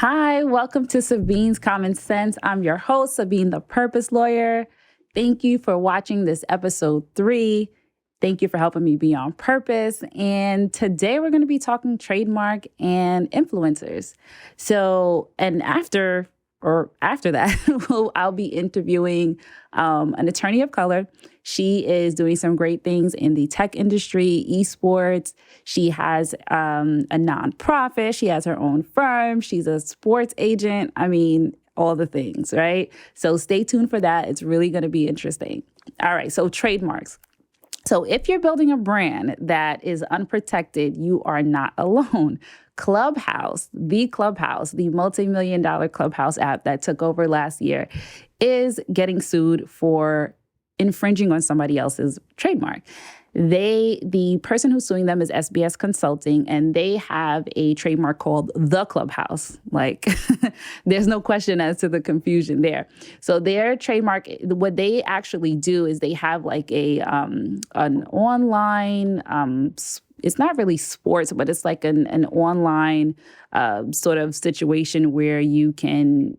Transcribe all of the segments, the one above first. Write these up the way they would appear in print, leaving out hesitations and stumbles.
Hi, welcome to Sabine's Common Sense. I'm your host, Sabine the Purpose Lawyer. Thank you for watching this episode 3. Thank you for helping me be on purpose. And today we're going to be talking trademark and influencers. And after that, I'll be interviewing an attorney of color. She is doing some great things in the tech industry, esports. She has a nonprofit. She has her own firm. She's a sports agent. I mean, all the things, right? So stay tuned for that. It's really going to be interesting. All right, so trademarks. So if you're building a brand that is unprotected, you are not alone. Clubhouse, the multi-million-dollar Clubhouse app that took over last year, is getting sued for infringing on somebody else's trademark. The person who's suing them is SBS Consulting, and they have a trademark called The Clubhouse. Like, there's no question as to the confusion there. So their trademark, what they actually do is they have like an online, it's not really sports, but it's like an online sort of situation where you can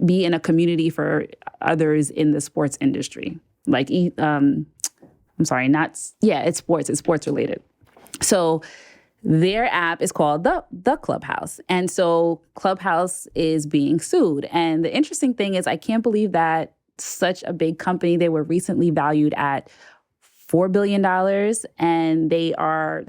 be in a community for others in the sports industry. Like, it's sports. It's sports related. So their app is called the Clubhouse. And so Clubhouse is being sued. And the interesting thing is, I can't believe that such a big company, they were recently valued at $4 billion, and they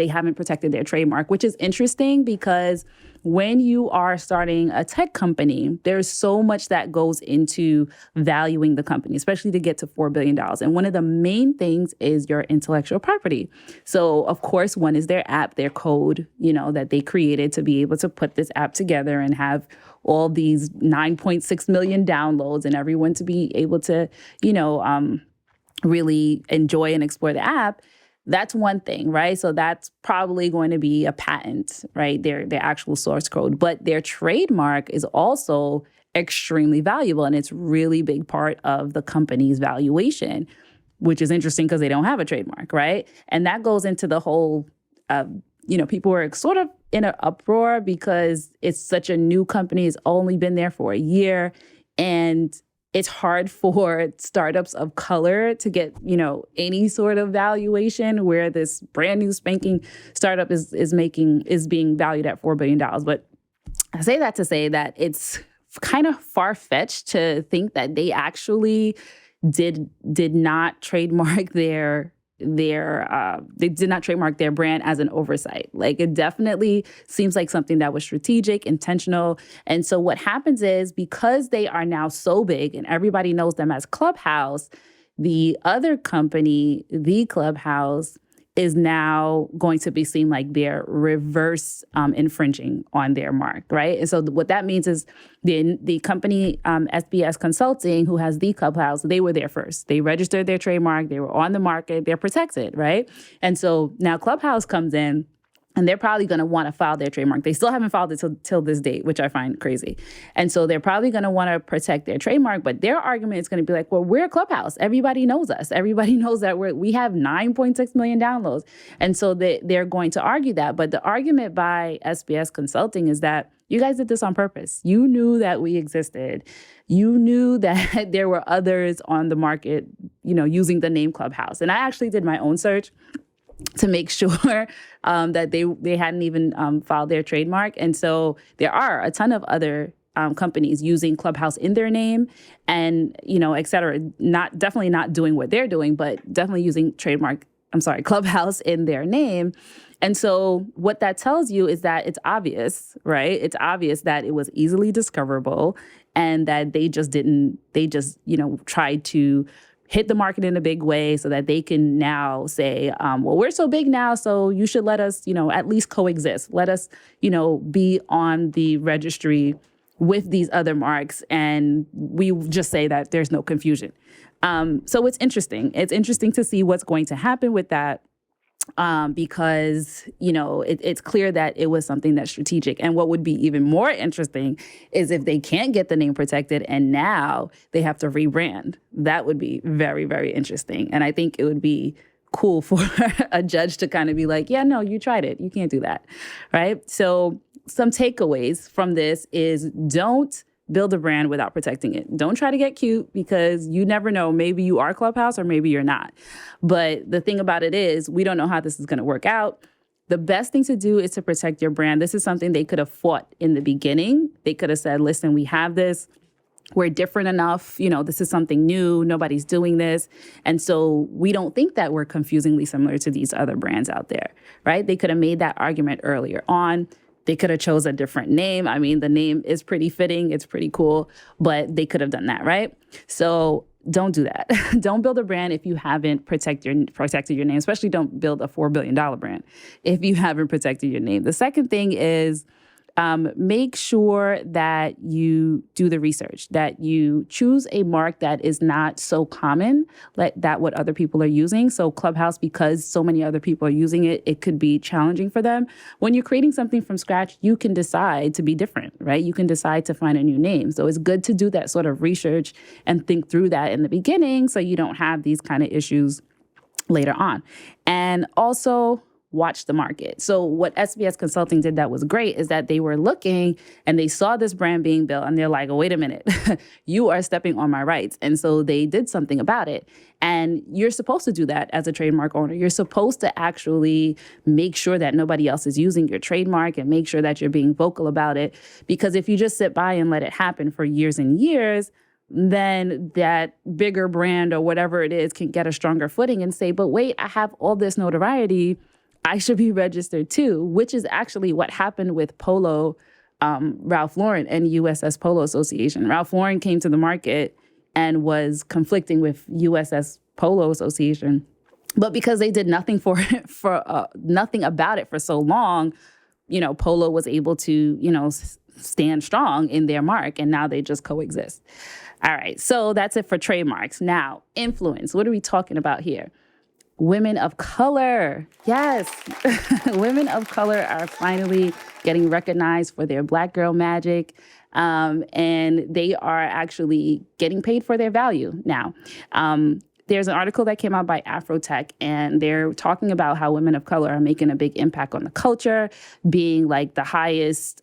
haven't protected their trademark, which is interesting because when you are starting a tech company, there's so much that goes into valuing the company, especially to get to $4 billion. And one of the main things is your intellectual property. So, of course, one is their app, their code, that they created to be able to put this app together and have all these 9.6 million downloads and everyone to be able to, really enjoy and explore the app. That's one thing, right? So that's probably going to be a patent, right? Their actual source code. But their trademark is also extremely valuable, and it's really big part of the company's valuation, which is interesting because they don't have a trademark, right? And that goes into the whole, people are sort of in an uproar because it's such a new company. It's only been there for a year, and it's hard for startups of color to get, any sort of valuation where this brand new spanking startup is being valued at $4 billion. But I say that to say that it's kind of far-fetched to think that they actually did not trademark their brand as an oversight. Like, it definitely seems like something that was strategic, intentional. And so what happens is, because they are now so big and everybody knows them as Clubhouse, the other company, the Clubhouse, is now going to be seen like they're reverse infringing on their mark, right? And so what that means is the company SBS Consulting, who has the Clubhouse, they were there first. They registered their trademark. They were on the market. They're protected, right? And so now Clubhouse comes in, and they're probably going to want to file their trademark. They still haven't filed it till this date, which I find crazy. And so they're probably going to want to protect their trademark. But their argument is going to be like, well, we're Clubhouse. Everybody knows us. Everybody knows that we have 9.6 million downloads. And so they're going to argue that. But the argument by SBS Consulting is that you guys did this on purpose. You knew that we existed. You knew that there were others on the market, using the name Clubhouse. And I actually did my own search to make sure that they hadn't even filed their trademark. And so there are a ton of other companies using Clubhouse in their name and, et cetera, definitely not doing what they're doing, but definitely using Clubhouse in their name. And so what that tells you is that it's obvious, right? It's obvious that it was easily discoverable and that they just tried to hit the market in a big way so that they can now say, well, we're so big now, so you should let us, at least coexist. Let us, be on the registry with these other marks. And we just say that there's no confusion. So it's interesting. It's interesting to see what's going to happen with that. Because, it's clear that it was something that's strategic. And what would be even more interesting is if they can't get the name protected and now they have to rebrand. That would be very, very interesting. And I think it would be cool for a judge to kind of be like, yeah, no, you tried it. You can't do that. Right. So some takeaways from this is don't build a brand without protecting it. Don't try to get cute because you never know. Maybe you are Clubhouse or maybe you're not. But the thing about it is we don't know how this is going to work out. The best thing to do is to protect your brand. This is something they could have fought in the beginning. They could have said, listen, we have this. We're different enough. This is something new. Nobody's doing this. And so we don't think that we're confusingly similar to these other brands out there, right? They could have made that argument earlier on. They could have chose a different name. I mean, the name is pretty fitting. It's pretty cool, but they could have done that, right? So don't do that. Don't build a brand if you haven't protected your name, especially don't build a $4 billion brand if you haven't protected your name. The second thing is make sure that you do the research, that you choose a mark that is not so common, like that what other people are using. So Clubhouse, because so many other people are using it, it could be challenging for them. When you're creating something from scratch, you can decide to be different, right? You can decide to find a new name. So it's good to do that sort of research and think through that in the beginning so you don't have these kind of issues later on. And also, watch the market. So what SBS Consulting did that was great is that they were looking and they saw this brand being built and they're like, oh, wait a minute, you are stepping on my rights. And so they did something about it. And you're supposed to do that as a trademark owner. You're supposed to actually make sure that nobody else is using your trademark and make sure that you're being vocal about it. Because if you just sit by and let it happen for years and years, then that bigger brand or whatever it is can get a stronger footing and say, but wait, I have all this notoriety. I should be registered too, which is actually what happened with Polo, Ralph Lauren and USS Polo Association. Ralph Lauren came to the market and was conflicting with USS Polo Association. But because they did nothing nothing about it for so long, Polo was able to, stand strong in their mark, and now they just coexist. All right, so that's it for trademarks. Now, influence. What are we talking about here? Women of color. Yes. Women of color are finally getting recognized for their Black girl magic. And they are actually getting paid for their value now. There's an article that came out by Afrotech, and they're talking about how women of color are making a big impact on the culture, being like the highest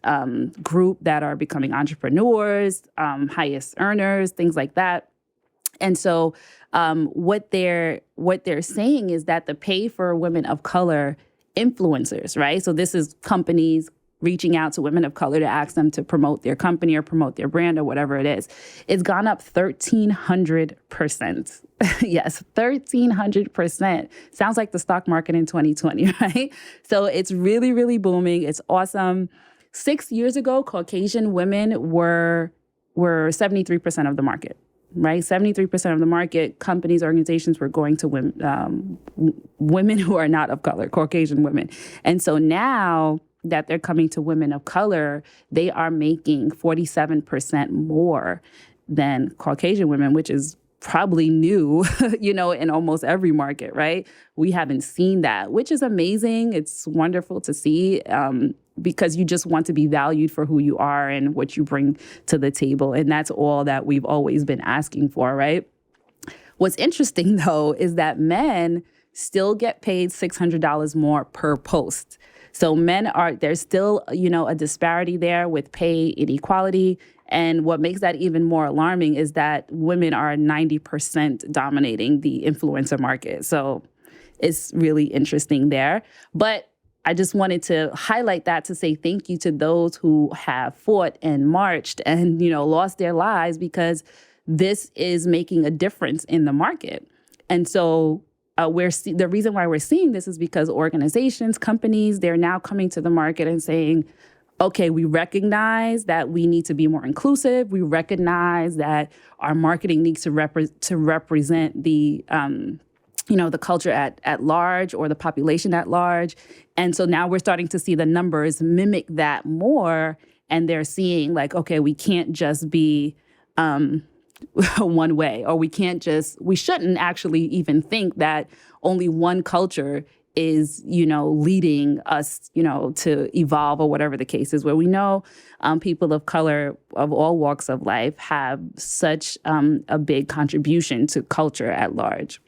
group that are becoming entrepreneurs, highest earners, things like that. And so what they're saying is that the pay for women of color influencers, right? So this is companies reaching out to women of color to ask them to promote their company or promote their brand or whatever it is. It's gone up 1,300%. Yes, 1,300%. Sounds like the stock market in 2020, right? So it's really, really booming. It's awesome. 6 years ago, Caucasian women were 73% of the market. Right? 73% of the market, companies, organizations were going to women who are not of color, Caucasian women. And so now that they're coming to women of color, they are making 47% more than Caucasian women, which is probably new, in almost every market, right? We haven't seen that, which is amazing. It's wonderful to see. Because you just want to be valued for who you are and what you bring to the table. And that's all that we've always been asking for, right? What's interesting, though, is that men still get paid $600 more per post. So there's still, a disparity there with pay inequality. And what makes that even more alarming is that women are 90% dominating the influencer market. So it's really interesting there. But I just wanted to highlight that to say thank you to those who have fought and marched and, lost their lives, because this is making a difference in the market. And so the reason why we're seeing this is because organizations, companies, they're now coming to the market and saying, okay, we recognize that we need to be more inclusive. We recognize that our marketing needs to represent the the culture at large or the population at large. And so now we're starting to see the numbers mimic that more. And they're seeing like, okay, we can't just be one way, or we shouldn't actually even think that only one culture is, leading us, to evolve or whatever the case is, where we know people of color of all walks of life have such a big contribution to culture at large.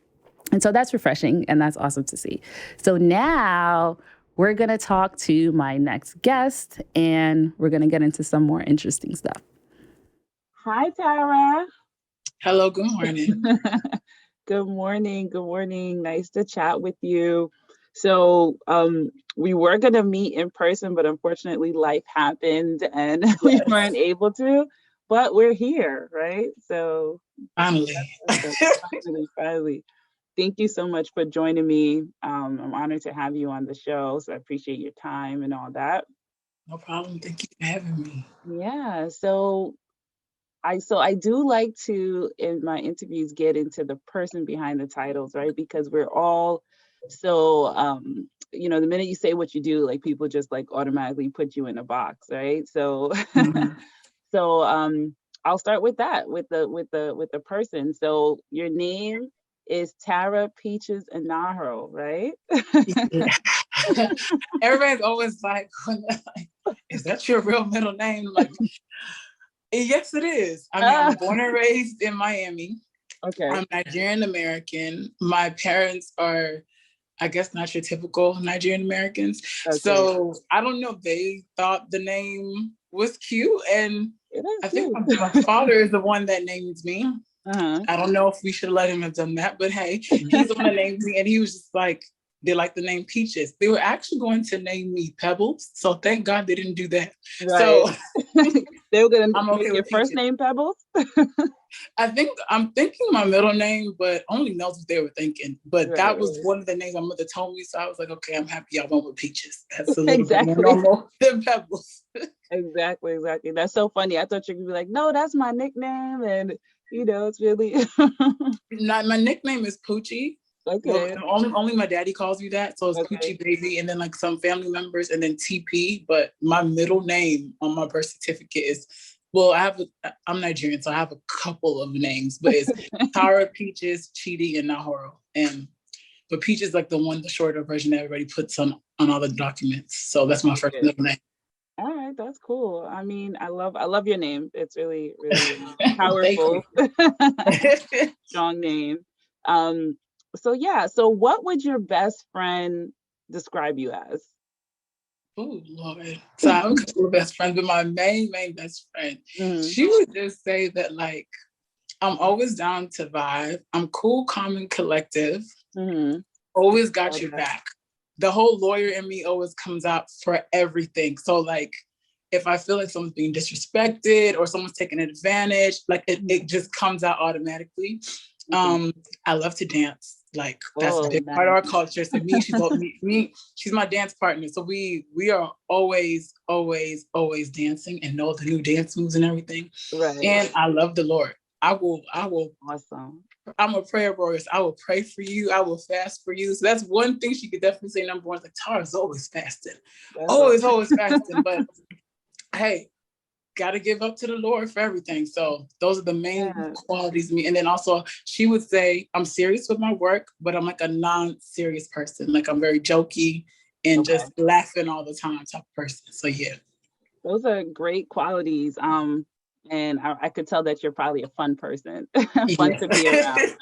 And so that's refreshing, and that's awesome to see. So now we're going to talk to my next guest, and we're going to get into some more interesting stuff. Hi, Tara. Hello, good morning. Good morning. Good morning. Nice to chat with you. So we were going to meet in person, but unfortunately life happened and we weren't able to, but we're here, right? So finally. Finally. Thank you so much for joining me. I'm honored to have you on the show, so I appreciate your time and all that. No problem. Thank you for having me. Yeah. So I do like to, in my interviews, get into the person behind the titles, right? Because we're all so, the minute you say what you do, like people just like automatically put you in a box, right? So, I'll start with that, with the person. So your name is Tara Peaches Enahoro, right? Yeah. Everybody's always like, is that your real middle name? Like, yes, it is. I mean, I'm born and raised in Miami. Okay. I'm Nigerian American. My parents are, I guess, not your typical Nigerian Americans. Okay. So I don't know if they thought the name was cute. And I think my father is the one that named me. I don't know if we should let him have done that, but hey, he's the one that named me. And he was just like, they like the name Peaches. They were actually going to name me Pebbles. So thank God they didn't do that. Right. So they were going to make your first name Pebbles? I'm thinking my middle name, but only knows what they were thinking. But that was one of the names my mother told me. So I was like, okay, I'm happy y'all went with Peaches. That's a little bit more normal than Pebbles. Exactly. That's so funny. I thought you could be like, no, that's my nickname. And, it's really... My nickname is Poochie. Okay. Well, only my daddy calls me that. So it's Poochie Baby, and then like some family members, and then TP. But my middle name on my birth certificate is... Well, I'm Nigerian, so I have a couple of names, but it's Tara Peaches Enahoro. But Peach is like the shorter version that everybody puts on all the documents. So that's my first middle name. All right, that's cool. I mean, I love your name. It's really, really powerful. Strong name. So what would your best friend describe you as? Oh, Lord. So I have a couple of best friends, but my main best friend, she would just say that, like, I'm always down to vibe. I'm cool, calm, and collective. Always got your back. The whole lawyer in me always comes out for everything. So, like, if I feel like someone's being disrespected or someone's taking advantage, like, it just comes out automatically. I love to dance. Like, that's a big part of our culture. So she's my dance partner. So we are always dancing and know the new dance moves and everything. Right. And I love the Lord. I will. Awesome. I'm a prayer warrior. So I will pray for you. I will fast for you. So that's one thing she could definitely say. Number one, like, Tara's always fasting. Always fasting. But hey, got to give up to the Lord for everything. So those are the main qualities of me. And then also she would say, I'm serious with my work, but I'm like a non-serious person. Like, I'm very jokey and just laughing all the time type of person. So yeah. Those are great qualities. And I could tell that you're probably a fun person, fun to be around.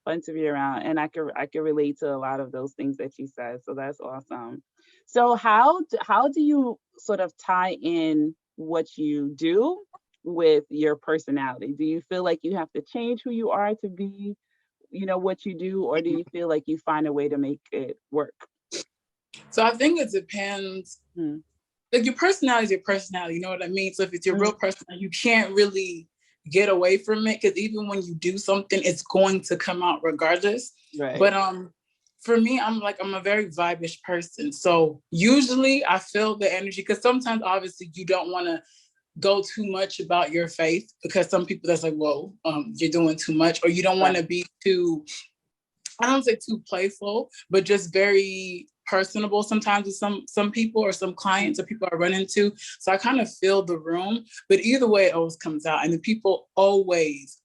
Fun to be around. And I could relate to a lot of those things that you said. So that's awesome. So how do you sort of tie in what you do with your personality? Do you feel like you have to change who you are to be, what you do, or do you feel like you find a way to make it work? So I think it depends. Like, your personality is your personality, you know what I mean? So if it's your real personality, you can't really get away from it, because even when you do something, it's going to come out regardless. Right. But for me, I'm a very vibe-ish person. So usually I feel the energy, because sometimes obviously you don't want to go too much about your faith, because some people that's like, whoa, you're doing too much, or you don't want to be too, I don't say too playful, but just very personable sometimes with some people or some clients or people I run into. So I kind of feel the room, but either way, it always comes out. And the people always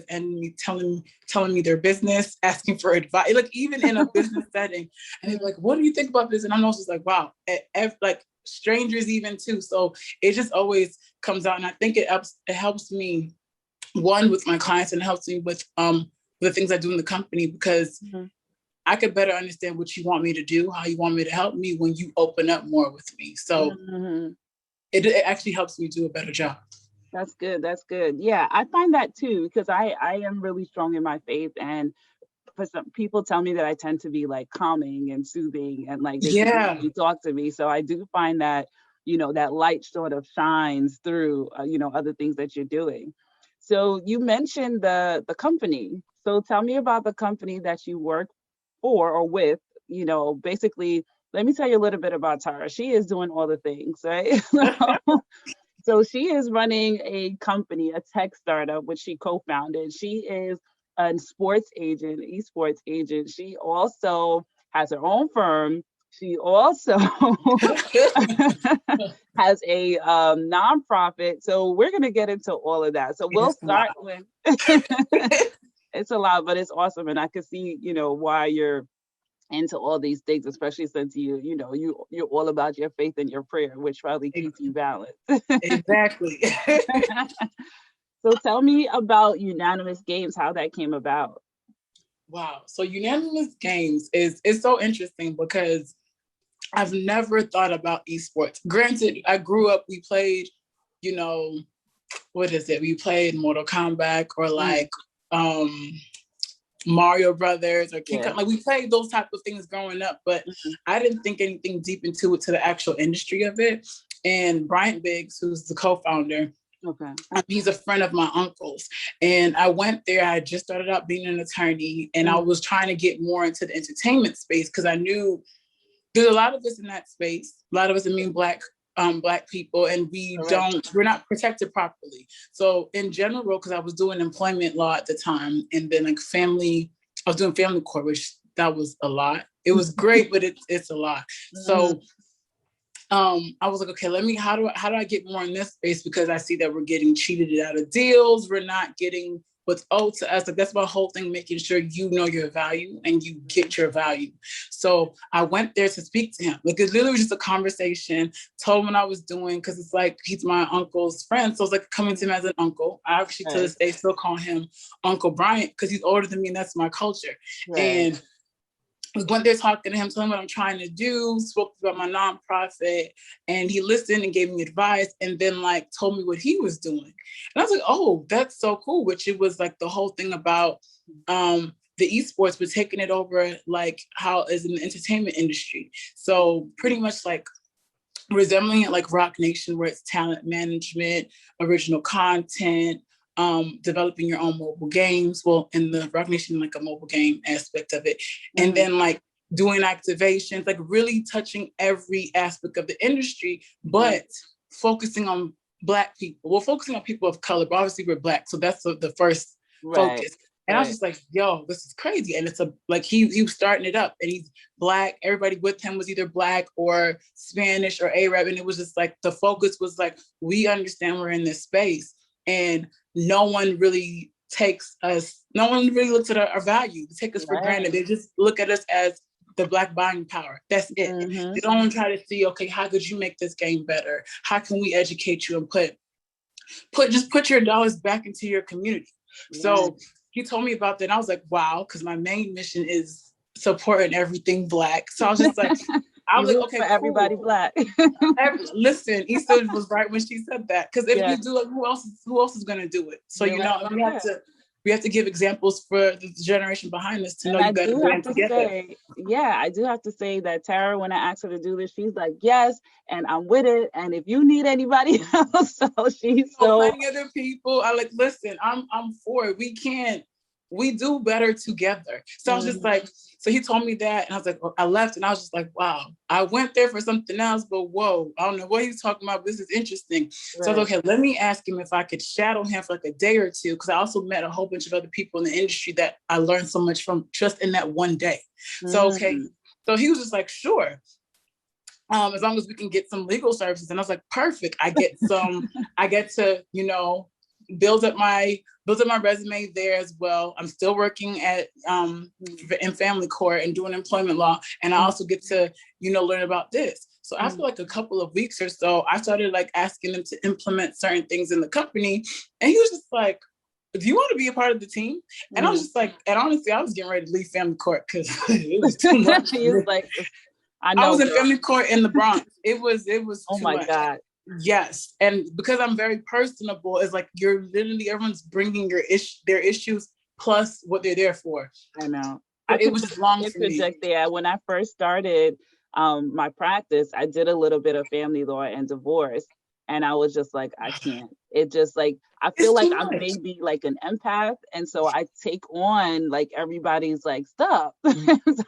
end me telling me their business, asking for advice, like even in a business setting. And they're like, what do you think about this? And I'm also just like, wow, like strangers even too. So it just always comes out. And I think it helps me, one, with my clients, and it helps me with the things I do in the company, because I could better understand what you want me to do, how you want me to help me when you open up more with me. So it actually helps me do a better job. That's good. That's good. Yeah, I find that too, because I am really strong in my faith, and for some people tell me that I tend to be like calming and soothing, and like they can really talk to me. So I do find that, you know, that light sort of shines through, you know, other things that you're doing. So you mentioned the company. So tell me about the company that you work for or with. You know, basically, let me tell you a little bit about Tara. She is doing all the things, right? So she is running a company, a tech startup, which she co-founded. She is a sports agent, esports agent. She also has her own firm. She also has a nonprofit. So we're going to get into all of that. So we'll start with, it's a lot, but it's awesome. And I can see, you know, why you're into all these things, especially since you're all about your faith and your prayer, which probably keeps you balanced. Exactly. So tell me about Unanimous Games, how that came about. Wow. So Unanimous Games is so interesting because I've never thought about esports. Granted, I grew up, we played, you know, what is it? We played Mortal Kombat or like Mario Brothers or King Kong. Like we played those type of things growing up, but I didn't think anything deep into it, to the actual industry of it. And Bryant Biggs, who's the co-founder, he's a friend of my uncle's. And I went there, I just started out being an attorney, and I was trying to get more into the entertainment space because I knew there's a lot of us in that space. A lot of us, I mean, Black people, and we're not protected properly. So in general, because I was doing employment law at the time, and then like I was doing family court, which that was a lot. It was great, but it's a lot. So I was like, okay, how do I get more in this space? Because I see that we're getting cheated out of deals. We're not getting what's owed to us. Like that's my whole thing, making sure you know your value and you get your value. So I went there to speak to him. Like it literally was just a conversation, told him what I was doing, because it's like he's my uncle's friend. So it's like coming to him as an uncle. I actually to this day still call him Uncle Bryant because he's older than me and that's my culture. And we went there talking to him, telling him what I'm trying to do, spoke about my nonprofit, and he listened and gave me advice, and then like told me what he was doing. And I was like, oh, that's so cool. Which it was like the whole thing about the esports, but taking it over like how is in the entertainment industry. So pretty much like resembling it like Rock Nation, where it's talent management, original content, developing your own mobile games. Well, in the Rock Nation, like a mobile game aspect of it. And then like doing activations, like really touching every aspect of the industry, but focusing on Black people. Well, focusing on people of color, but obviously we're Black. So that's the first focus. And I was just like, yo, this is crazy. And it's like he was starting it up, and he's Black. Everybody with him was either Black or Spanish or Arab. And it was just like, the focus was like, we understand we're in this space, and no one really looks at our value. They take us for granted. They just look at us as the Black buying power. That's it. They don't try to see, okay, how could you make this game better? How can we educate you and put your dollars back into your community? So he told me about that, and I was like, wow, because my main mission is supporting everything Black. So I was just like, I was like, okay, for everybody Black. Listen, Issa was right when she said that, because if you do it, who else is going to do it? So we have to give examples for the generation behind us to know you got to band together. I do have to say that Tara, when I asked her to do this, she's like, yes, and I'm with it. And if you need anybody else, so she's many other people. I like, listen, I'm for it. We do better together. So I was just like, so he told me that, and I was like, I left, and I was just like, wow, I went there for something else, but whoa, I don't know what he's talking about, but this is interesting. So I was like, okay, let me ask him if I could shadow him for like a day or two, because I also met a whole bunch of other people in the industry that I learned so much from just in that one day. So, okay, so he was just like, sure. As long as we can get some legal services. And I was like, perfect. I get to, build up my resume there as well. I'm still working in family court and doing employment law. And I also get to, learn about this. So after like a couple of weeks or so, I started like asking him to implement certain things in the company. And he was just like, do you want to be a part of the team? And I was just like, and honestly, I was getting ready to leave family court because it was too much. He was like, I was in family court in the Bronx. It was oh too my much. God. Yes. And because I'm very personable, it's like you're literally, everyone's bringing their issues plus what they're there for. I know. It was just long for me. There. When I first started my practice, I did a little bit of family law and divorce. And I was just like, I can't. It just like, I feel like I'm maybe like an empath. And so I take on like everybody's like stuff. So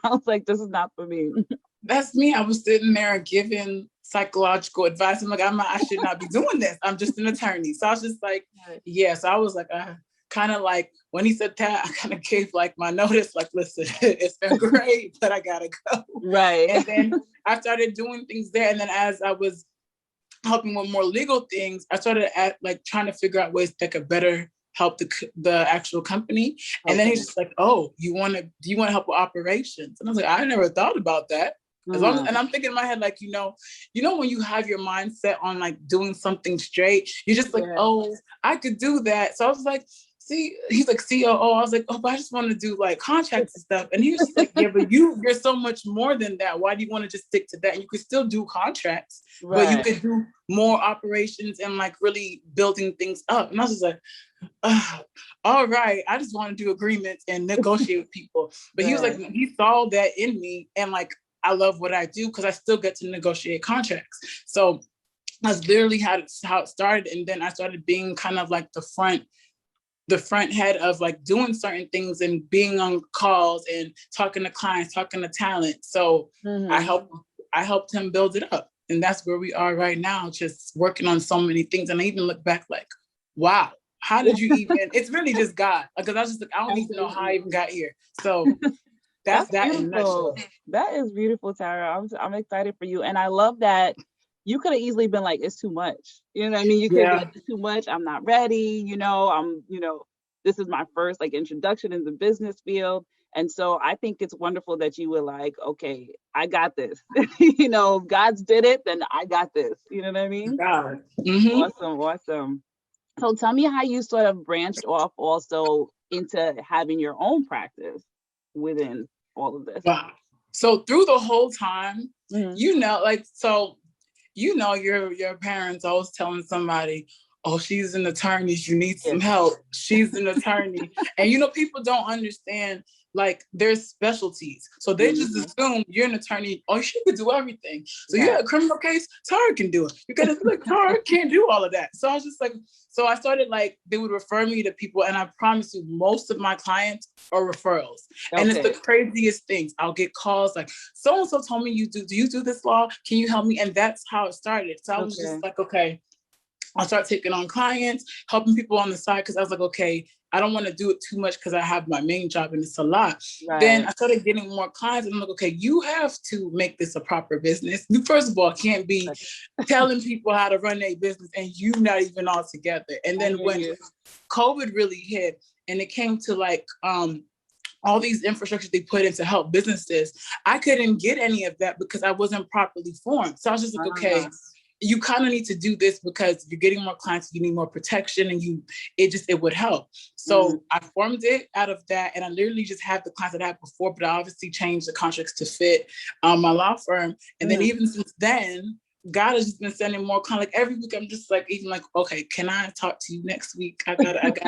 I was like, this is not for me. That's me. I was sitting there giving psychological advice. I'm like, I should not be doing this. I'm just an attorney. So I was just like, yeah. So I was like, kind of like when he said that, I kind of gave like my notice, like, listen, it's been great, but I gotta go. Right. And then I started doing things there. And then as I was helping with more legal things, I started like trying to figure out ways that could better help the actual company. And then he's just like, oh, do you want to help with operations? And I was like, I never thought about that. As long as, and I'm thinking in my head, like, you know, when you have your mindset on like doing something straight, you're just like, oh, I could do that. So I was like, see, he's like COO. I was like, oh, but I just want to do like contracts and stuff. And he was just like, yeah, but you're so much more than that. Why do you want to just stick to that? And you could still do contracts, but you could do more operations and like really building things up. And I was just like, all right, I just want to do agreements and negotiate with people. But he was like, he saw that in me, and like, I love what I do because I still get to negotiate contracts. So that's literally how it started. And then I started being kind of like the front head of like doing certain things and being on calls and talking to clients, talking to talent. So I helped him build it up. And that's where we are right now, just working on so many things. And I even look back like, wow, how did you even, it's really just God. Because I was just like, I don't even know how I even got here. So that's that in a nutshell. That is beautiful, Tara. I'm excited for you. And I love that you could have easily been like, it's too much. You know what I mean? You could have been like, it's too much. I'm not ready. This is my first like introduction in the business field. And so I think it's wonderful that you were like, okay, I got this. God's did it, then I got this. You know what I mean? God. Awesome. So tell me how you sort of branched off also into having your own practice within all of this. Wow. So through the whole time, your parents always telling somebody, oh, she's an attorney, you need some help. She's an attorney. And people don't understand like there's specialties. So they just assume you're an attorney, oh, she could do everything. So you got a criminal case, Tara can do it. You gotta be like, Tara can't do all of that. So I was just like, so I started like, they would refer me to people, and I promise you, most of my clients are referrals. Okay. And it's the craziest things. I'll get calls like, so-and-so told me do you do this law? Can you help me? And that's how it started. So I was just like, okay, I'll start taking on clients, helping people on the side, because I was like, okay, I don't want to do it too much because I have my main job and it's a lot. Right. Then I started getting more clients, and I'm like, okay, you have to make this a proper business. You, first of all, can't be telling people how to run their business and you not even all together. And then when COVID really hit and it came to like, all these infrastructures they put in to help businesses, I couldn't get any of that because I wasn't properly formed. So I was just like, okay, you kind of need to do this because you're getting more clients, you need more protection, and it would help. So I formed it out of that, and I literally just had the clients that I had before, but I obviously changed the contracts to fit my law firm. And then even since then, God has just been sending more clients. Like every week, I'm just like, even like, okay, can I talk to you next week? I got it.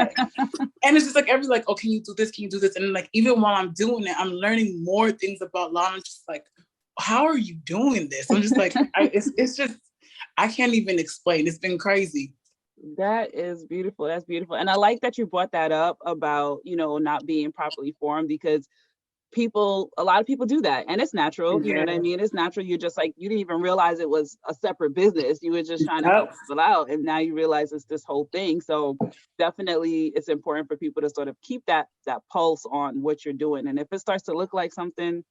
And it's just like every like, oh, can you do this? Can you do this? And like, even while I'm doing it, I'm learning more things about law. I'm just like, how are you doing this? I'm just like, it's just, I can't even explain. It's been crazy. That is beautiful. That's beautiful. And I like that you brought that up about, not being properly formed, because a lot of people do that. And it's natural. You know what I mean? It's natural. You're just like, you didn't even realize it was a separate business. You were just trying to help people out. And now you realize it's this whole thing. So definitely it's important for people to sort of keep that pulse on what you're doing. And if it starts to look like something,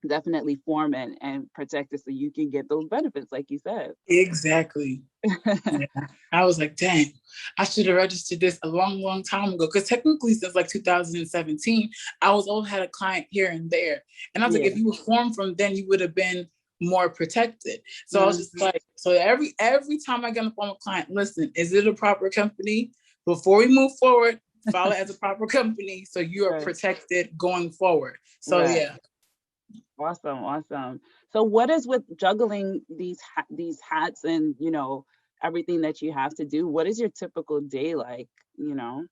definitely form and protect it so you can get those benefits, like you said. Exactly. I was like, dang, I should have registered this a long time ago. Because technically, since like 2017, I always had a client here and there. And I was like, if you were formed from then, you would have been more protected. So I was just like, so every time I get on the phone with a client, listen, is it a proper company? Before we move forward, file it as a proper company so you are protected going forward. So yeah. Awesome. So what is with juggling these hats and, you know, everything that you have to do? What is your typical day like, you know?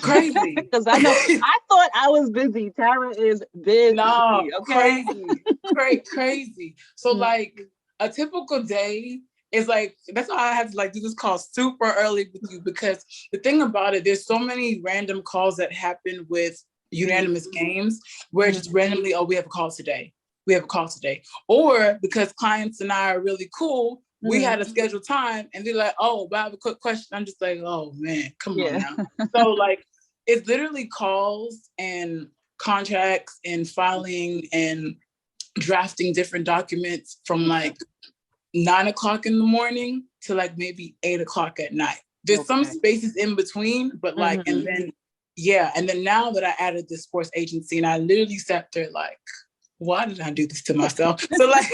Crazy. Because I know I thought I was busy. Tara is busy. No, okay. Crazy. So like a typical day is like, that's why I have to like do this call super early with you, because the thing about it, there's so many random calls that happen with unanimous games where just randomly, oh, we have a call today. Or because clients and I are really cool, we had a scheduled time and they're like, oh, but I have a quick question. I'm just like, oh man, come on now. So like, it's literally calls and contracts and filing and drafting different documents from like 9 o'clock in the morning to like maybe 8 o'clock at night. There's some spaces in between, but like, and then now that I added this sports agency, and I literally sat there like, why did I do this to myself? So like,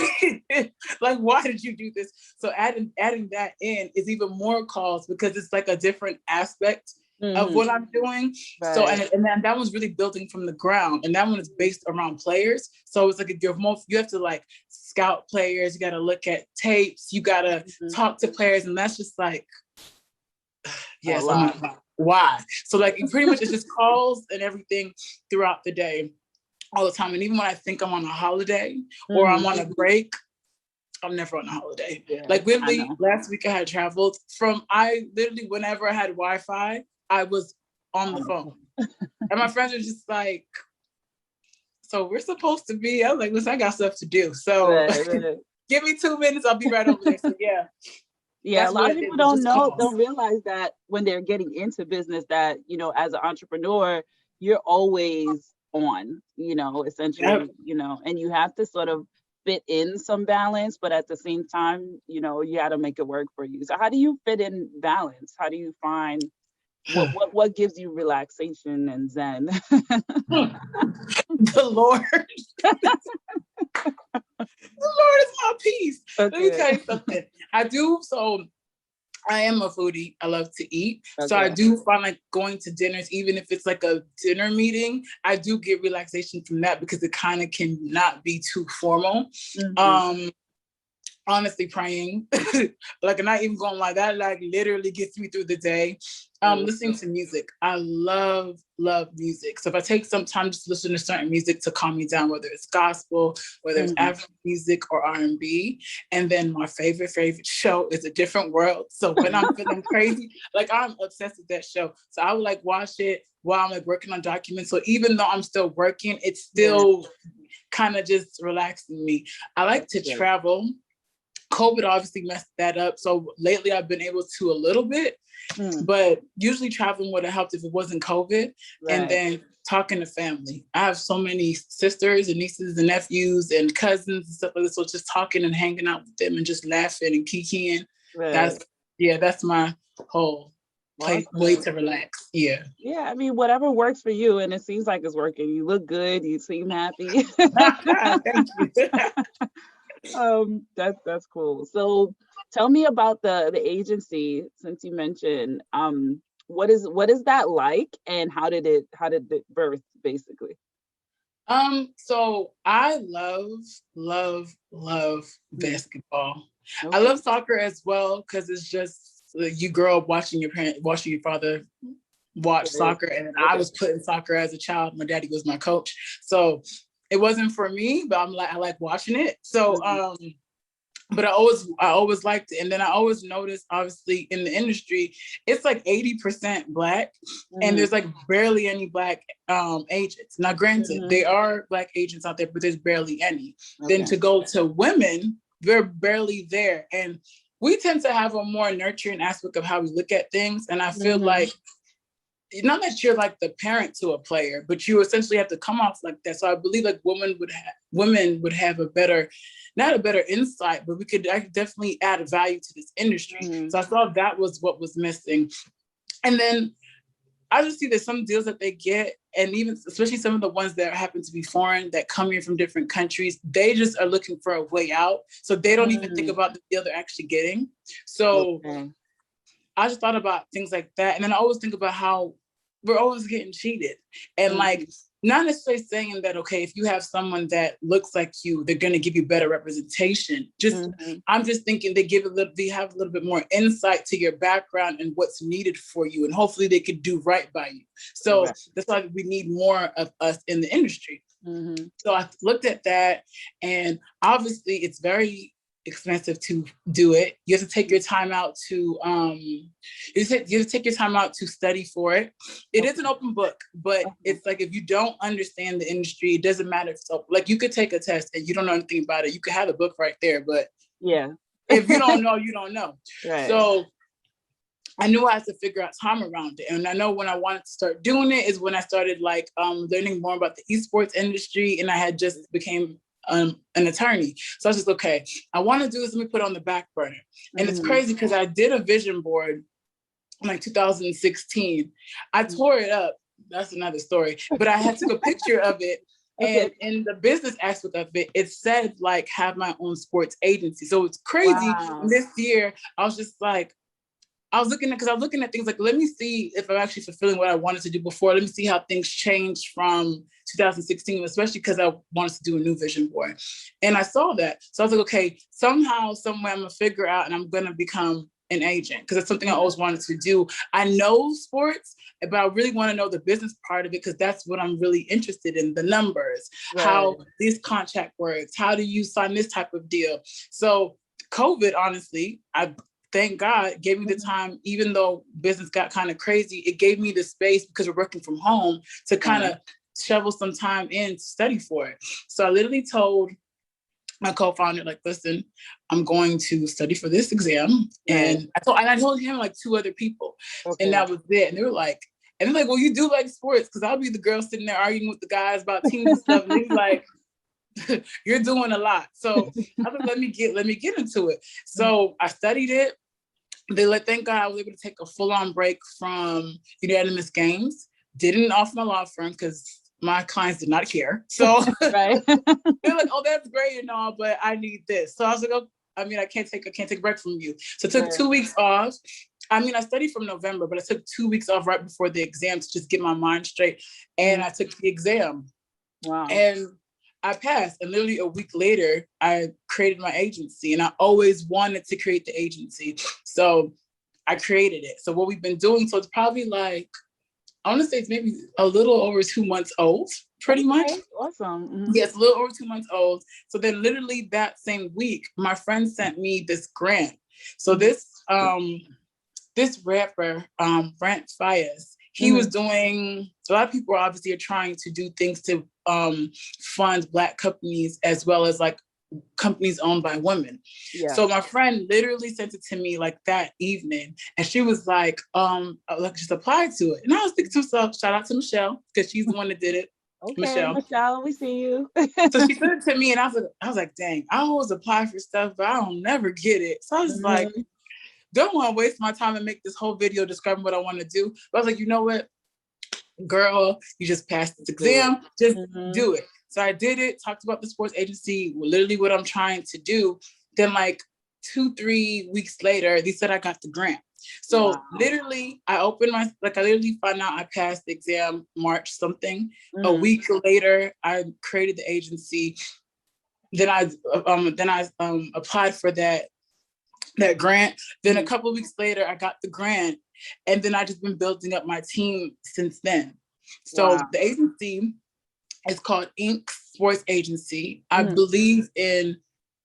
like, why did you do this? So adding that in is even more calls, because it's like a different aspect of what I'm doing. So, and then that one's really building from the ground. And that one is based around players. So it's like, you have to like scout players, you got to look at tapes, you got to talk to players. And that's just like, yes, I'm like, why? So like, pretty much it's just calls and everything throughout the day, all the time. And even when I think I'm on a holiday or I'm on a break, I'm never on a holiday. Like literally last week I had traveled literally whenever I had Wi-Fi, I was on the phone. And my friends were just like, so we're supposed to be, I was like, listen, I got stuff to do. So give me 2 minutes, I'll be right over there. So yeah, a lot of people don't realize that when they're getting into business that, you know, as an entrepreneur, you're always on, you know, essentially, you know, and you have to sort of fit in some balance, but at the same time, you know, you got to make it work for you. So how do you fit in balance? How do you find what gives you relaxation and zen? The Lord. The Lord is my peace. Let me tell you something. I am a foodie. I love to eat. So I do find like going to dinners, even if it's like a dinner meeting, I do get relaxation from that, because it kind of can not be too formal. Honestly, praying, like, I'm not even going like that, like literally gets me through the day. Listening to music. I love music. So if I take some time just to listen to certain music to calm me down, whether it's gospel, whether it's African music or R&B. And then my favorite show is A Different World. So when I'm feeling crazy, like I'm obsessed with that show. So I would like watch it while I'm like working on documents. So even though I'm still working, it's still kind of just relaxing me. I like to travel. COVID obviously messed that up. So lately I've been able to a little bit, but usually traveling would have helped if it wasn't COVID. And then talking to family. I have so many sisters and nieces and nephews and cousins and stuff like this. So just talking and hanging out with them and just laughing and kikiing. That's my whole way to relax. Yeah, I mean, whatever works for you, and it seems like it's working. You look good, you seem happy. Thank you. That's cool. So tell me about the agency, since you mentioned, what is that like, and how did it birth, basically? So I love basketball. I love soccer as well, because it's just you grow up watching your father watch soccer, and I was put in soccer as a child. My daddy was my coach, so it wasn't for me, but I like watching it. So, but I always liked it. And then I always noticed, obviously in the industry, it's like 80% Black, and there's like barely any Black agents. Now, granted, there are Black agents out there, but there's barely any. Then to go to women, they're barely there. And we tend to have a more nurturing aspect of how we look at things. And I feel like, not that you're like the parent to a player, but you essentially have to come off like that. So I believe like women would have a better, not a better insight, but I could definitely add value to this industry. So I thought that was what was missing. And then I just see there's some deals that they get, and even especially some of the ones that happen to be foreign, that come here from different countries, they just are looking for a way out. So they don't even think about the deal they're actually getting. So I just thought about things like that. And then I always think about how we're always getting cheated. And like, not necessarily saying that, okay, if you have someone that looks like you, they're going to give you better representation. Just, I'm just thinking they have a little bit more insight to your background and what's needed for you. And hopefully they could do right by you. So that's why we need more of us in the industry. So I looked at that, and obviously it's very expensive to do it. You have to take your time out to you have to take your time out to study for it. It is an open book, but it's like, if you don't understand the industry, it doesn't matter if it's open. Like, you could take a test and you don't know anything about it. You could have the book right there, but if you don't know, you don't know. So I knew I had to figure out time around it. And I know when I wanted to start doing it is when I started like learning more about the esports industry, and I had just became an attorney. So I was just, okay, I want to do this, let me put it on the back burner. And it's crazy because I did a vision board in like 2016. I tore it up. That's another story. But I had took a picture of it. And in the business aspect of it, it said like, have my own sports agency. So it's crazy. This year, I was just like, I was looking at things like, let me see if I'm actually fulfilling what I wanted to do before. Let me see how things changed from 2016, especially because I wanted to do a new vision board. And I saw that. So I was like, okay, somehow, somewhere I'm going to figure out and I'm going to become an agent, because it's something I always wanted to do. I know sports, but I really want to know the business part of it, because that's what I'm really interested in, the numbers, how this contract works, how do you sign this type of deal. So COVID, honestly, thank God, gave me the time, even though business got kind of crazy, it gave me the space, because we're working from home, to kind of shovel some time in to study for it. So I literally told my co-founder, like, listen, I'm going to study for this exam. And I told him like 2 other people, and that was it. And they were like, well, you do like sports, because I'll be the girl sitting there arguing with the guys about teams and stuff. And they was like, you're doing a lot. So I was like, let me get into it. So I studied it. Thank God I was able to take a full-on break from unanimous games. Didn't offer my law firm because my clients did not care. So they're like, oh, that's great and all, but I need this. So I was like, oh, I can't take a break from you. So I took 2 weeks off. I studied from November, but I took 2 weeks off right before the exam to just get my mind straight. And I took the exam. Wow. And I passed, and literally a week later, I created my agency, and I always wanted to create the agency. So I created it. So what we've been doing, so it's probably like, I want to say it's maybe a little over 2 months old, pretty much. Awesome. Yes, a little over 2 months old. So then literally that same week, my friend sent me this grant. So this rapper, Brent Fayez, he was doing, a lot of people obviously are trying to do things to fund Black companies, as well as like companies owned by women. So my friend literally sent it to me like that evening, and she was like, just apply to it. And I was thinking to myself, shout out to Michelle, because she's the one that did it. Okay, Michelle, we see you. So she sent it to me, and I was like, dang, I always apply for stuff, but I don't never get it. So I was like, don't want to waste my time and make this whole video describing what I want to do. But I was like, you know what, girl, you just passed this exam, just do it. So I did it, talked about the sports agency, literally what I'm trying to do. Then like 2-3 weeks later, they said I got the grant. So literally I literally found out I passed the exam March something. A week later, I created the agency. Then I applied for that grant. Then a couple of weeks later, I got the grant, and then I just been building up my team since then. So the agency is called Inc. Sports Agency. I believe in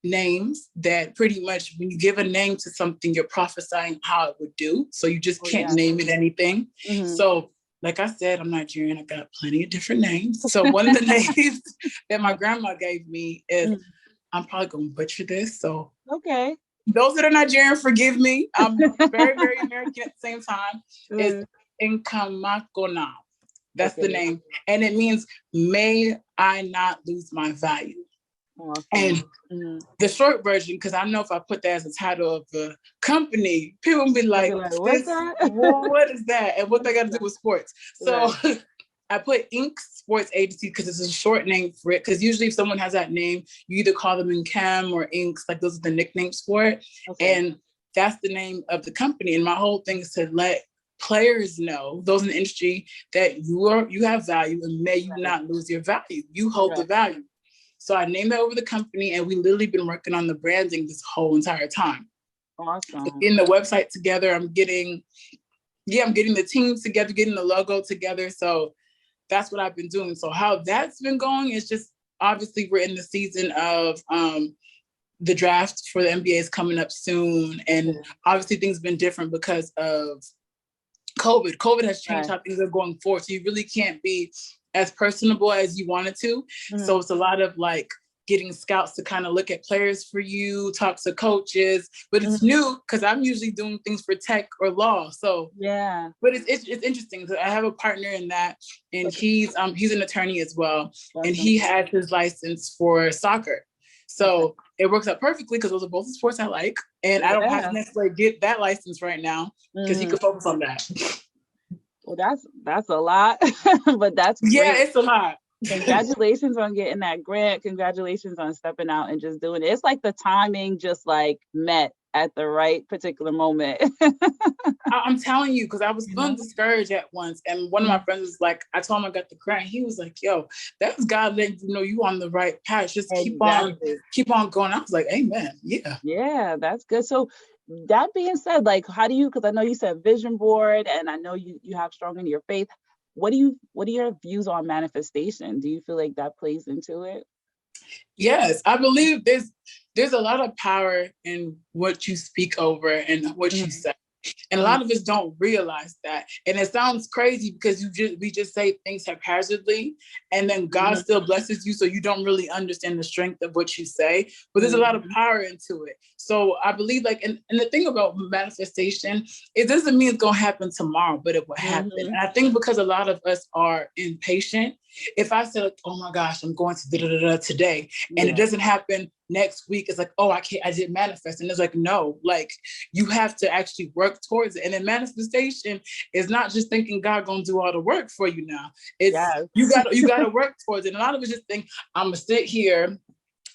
names, that pretty much when you give a name to something, you're prophesying how it would do. So you just can't name it anything. So like I said, I'm Nigerian. I got plenty of different names. So one of the names that my grandma gave me is, I'm probably going to butcher this. So those that are Nigerian, forgive me. I'm very, very American at the same time. It's Nkamakona. That's the name. And it means, may I not lose my value. And the short version, because I know if I put that as the title of the company, people will be like, what's that? What is that? And what they got to do with sports? So I put Inc. Sports Agency because it's a short name for it. Because usually if someone has that name, you either call them Incam or Inks, like those are the nicknames for it. And that's the name of the company. And my whole thing is to let players know, those in the industry, that you have value, and may you not lose your value. You hold the value. So I named that over the company, and we literally been working on the branding this whole entire time. Awesome. Getting the website together, I'm getting the teams together, getting the logo together. So that's what I've been doing. So how that's been going is just, obviously we're in the season of the draft for the NBA is coming up soon. And obviously things have been different because of COVID. COVID has changed how things are going forward. So you really can't be as personable as you wanted to. So it's a lot of like getting scouts to kind of look at players for you, talk to coaches, but it's new because I'm usually doing things for tech or law. So but it's interesting. So I have a partner in that, and he's an attorney as well, and he has his license for soccer. So it works out perfectly because those are both the sports I like, and I don't have to necessarily get that license right now because he can focus on that. Well, that's a lot, but that's great. Yeah, it's a lot. Congratulations on getting that grant. Congratulations on stepping out and just doing it. It's like the timing just like met at the right particular moment. I'm telling you, because I was feeling discouraged at once. And one of my friends was like, I told him I got the grant. He was like, yo, that's God letting you know you on the right path. Just keep on going. I was like, amen. Yeah. Yeah, that's good. So that being said, like, how do you, because I know you said vision board, and I know you have strong in your faith. What are your views on manifestation? Do you feel like that plays into it? Yes, I believe there's a lot of power in what you speak over and what you say. And a lot of us don't realize that. And it sounds crazy because we just say things haphazardly, and then God still blesses you, so you don't really understand the strength of what you say. But there's a lot of power into it. So I believe, like, and the thing about manifestation, it doesn't mean it's gonna happen tomorrow, but it will happen. And I think because a lot of us are impatient, if I said, oh my gosh, I'm going to da-da-da-da today, and it doesn't happen next week, it's like, oh, I didn't manifest. And it's like, no, like, you have to actually work towards it. And then manifestation is not just thinking God gonna do all the work for you now. It's you gotta work towards it. And a lot of us just think, I'm gonna sit here,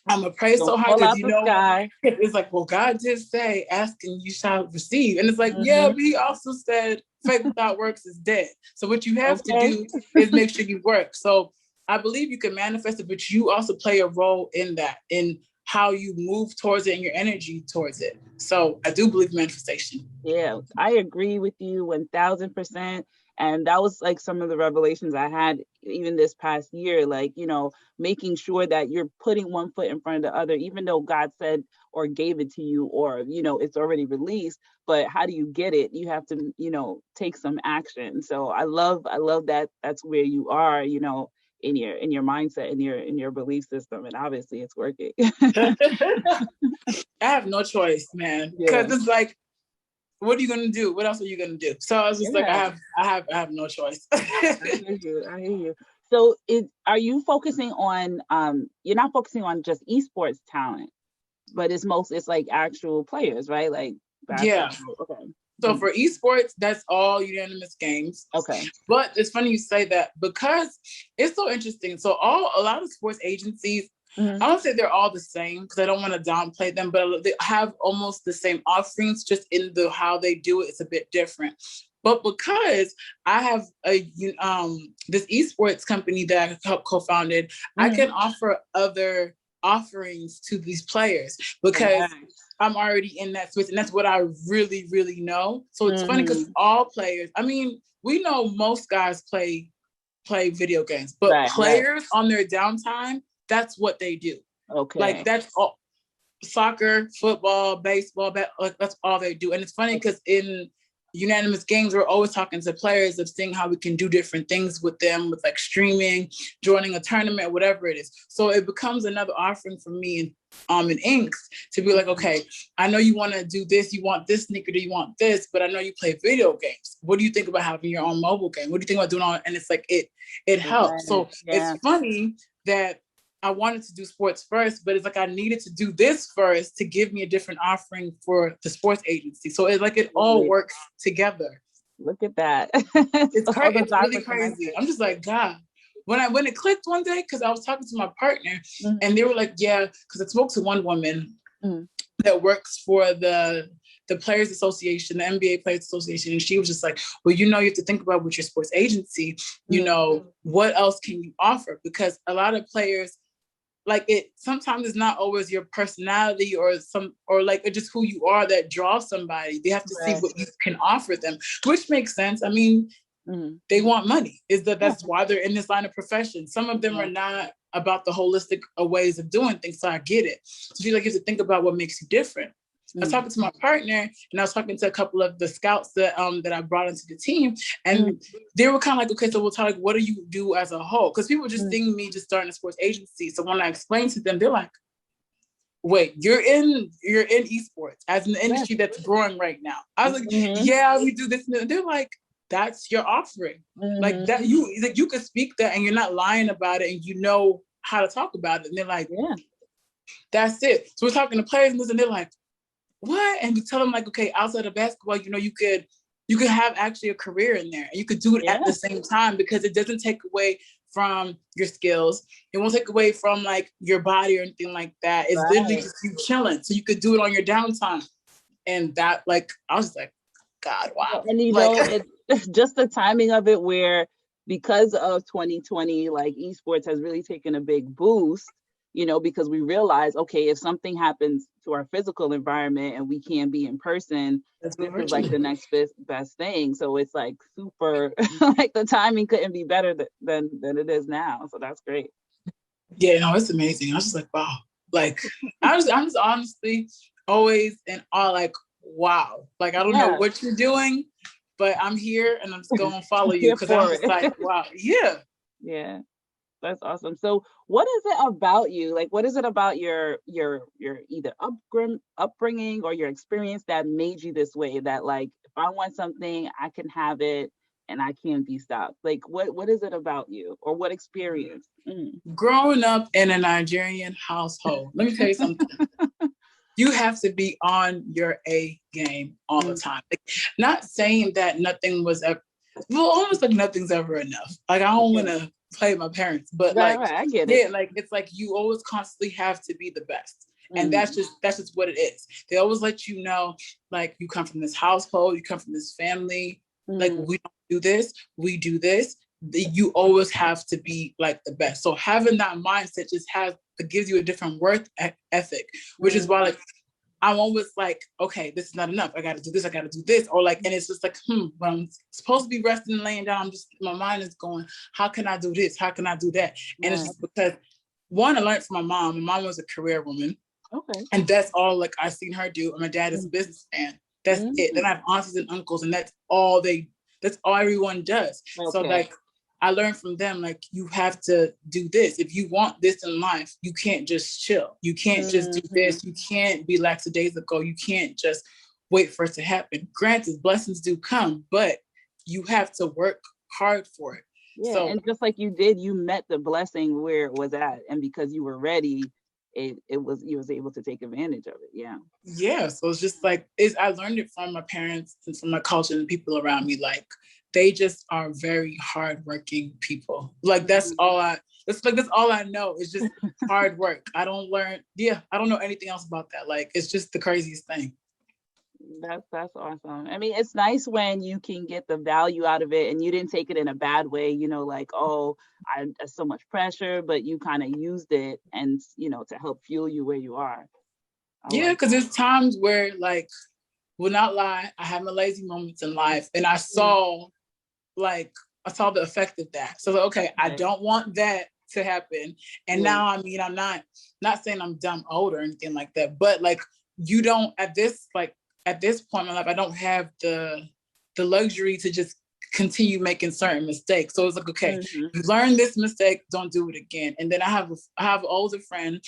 I'm gonna pray so hard, because it's like, well, God did say, ask and you shall receive. And it's like, yeah, but he also said faith without works is dead. So what you have to do is make sure you work. So I believe you can manifest it, but you also play a role in that, in how you move towards it and your energy towards it. So I do believe manifestation. Yeah, I agree with you 1000%. And that was like some of the revelations I had even this past year, like, you know, making sure that you're putting one foot in front of the other, even though God said or gave it to you, or, you know, it's already released, but how do you get it? You have to, you know, take some action. So I love that that's where you are, you know, in your mindset, in your belief system. And obviously it's working. I have no choice, man. Because it's like, what are you gonna do? What else are you gonna do? So I was just like, I have no choice. I hear you. So are you focusing on you're not focusing on just esports talent, but it's like actual players, right? Like basketball. Okay. So for esports, that's all unanimous games. Okay. But it's funny you say that, because it's so interesting. So a lot of sports agencies, I don't say they're all the same, because I don't want to downplay them, but they have almost the same offerings, just in how they do it, it's a bit different. But because I have this esports company that I helped co-founded, I can offer other offerings to these players, because I'm already in that space, and that's what I really, really know. So it's funny because all players, I mean, we know most guys play video games, but players on their downtime, that's what they do. Okay. Like, that's all. Soccer, football, baseball, like, that's all they do. And it's funny because in unanimous games, we're always talking to players of seeing how we can do different things with them, with like streaming, joining a tournament, whatever it is. So it becomes another offering for me in Inks to be like, okay, I know you want to do this, you want this sneaker, do you want this, but I know you play video games. What do you think about having your own mobile game? What do you think about doing all? And it's like, it helps. So it's funny that I wanted to do sports first, but it's like I needed to do this first to give me a different offering for the sports agency. So it's like it all works together. Look at that. It's crazy. It's really crazy. I'm just like, God. When it clicked one day, because I was talking to my partner, and they were like, yeah, because I spoke to one woman that works for the the Players Association, the NBA Players Association. And she was just like, well, you have to think about with your sports agency, what else can you offer? Because a lot of players, like it sometimes it's not always your personality or just who you are that draws somebody. They have to see what you can offer them, which makes sense. I mean, they want money. That's why they're in this line of profession. Some of them are not about the holistic ways of doing things. So I get it. So you have to think about what makes you different. I was talking to my partner, and I was talking to a couple of the scouts that I brought into the team, and they were kind of like, okay, so we'll talk, like, what do you do as a whole? Because people just think me just starting a sports agency. So when I explained to them, they're like, wait, you're in esports as an industry that's growing right now. I was like, yeah, we do this. And they're like, that's your offering. Like that, you could speak that and you're not lying about it, and you know how to talk about it. And they're like, that's it. So we're talking to players and they're like, what? And we tell them like, okay, outside of basketball, you could have actually a career in there, and you could do it at the same time, because it doesn't take away from your skills. It won't take away from like your body or anything like that. It's literally just you chilling. So you could do it on your downtime. And that, like, I was like, God, wow. And it's just the timing of it, where because of 2020, like esports has really taken a big boost, because we realize, okay, if something happens to our physical environment and we can't be in person, this is like the next best thing. So it's like super, like the timing couldn't be better than it is now. So that's great. Yeah, no, it's amazing. I was just like, wow. Like, I'm just honestly always in awe, like, wow. Like, I don't know what you're doing, but I'm here and I'm just going to follow you, because I'm just like, wow. Yeah. Yeah. That's awesome. So what is it about you? Like, what is it about your either upbringing or your experience that made you this way, that like, if I want something, I can have it and I can't be stopped? Like, what is it about you, or what experience? Growing up in a Nigerian household, let me tell you something. You have to be on your A game all the time. Like, not saying that nothing was ever, almost like nothing's ever enough. Like, I don't want to play my parents, but I get it. Yeah, like it's like you always constantly have to be the best. And that's just what it is. They always let you know, like, you come from this household, you come from this family, like, we don't do this, we do this. You always have to be like the best. So having that mindset it gives you a different work ethic, which is why, like, I'm always like, okay, this is not enough. I got to do this. I got to do this. Or like, and it's just like, when I'm supposed to be resting and laying down, my mind is going, how can I do this? How can I do that? And it's just because, one, I learned from my mom. My mom was a career woman. Okay. And that's all like I've seen her do. And my dad is a businessman. That's it. Then I have aunties and uncles, and that's all everyone does. Okay. So like, I learned from them, like, you have to do this. If you want this in life, you can't just chill. You can't just do this. You can't be lackadaisical. You can't just wait for it to happen. Granted, blessings do come, but you have to work hard for it. Yeah, so, and just like you did, you met the blessing where it was at. And because you were ready, you was able to take advantage of it. Yeah. Yeah. So it's just like, I learned it from my parents and from my culture and the people around me. Like, they just are very hardworking people. Like, that's all I know is just hard work. I don't know anything else about that. Like, it's just the craziest thing. That's awesome. I mean, it's nice when you can get the value out of it and you didn't take it in a bad way, like, oh, there's so much pressure, but you kind of used it and, to help fuel you where you are. Yeah, because there's times where, like, will not lie, I had my lazy moments in life, and I saw the effect of that. So, okay, I don't want that to happen. And now, I mean, I'm not saying I'm dumb old or anything like that, but like, you don't, at this point in my life, I don't have the luxury to just continue making certain mistakes. So it's like, okay, you learn this mistake, don't do it again. And then I have an older friend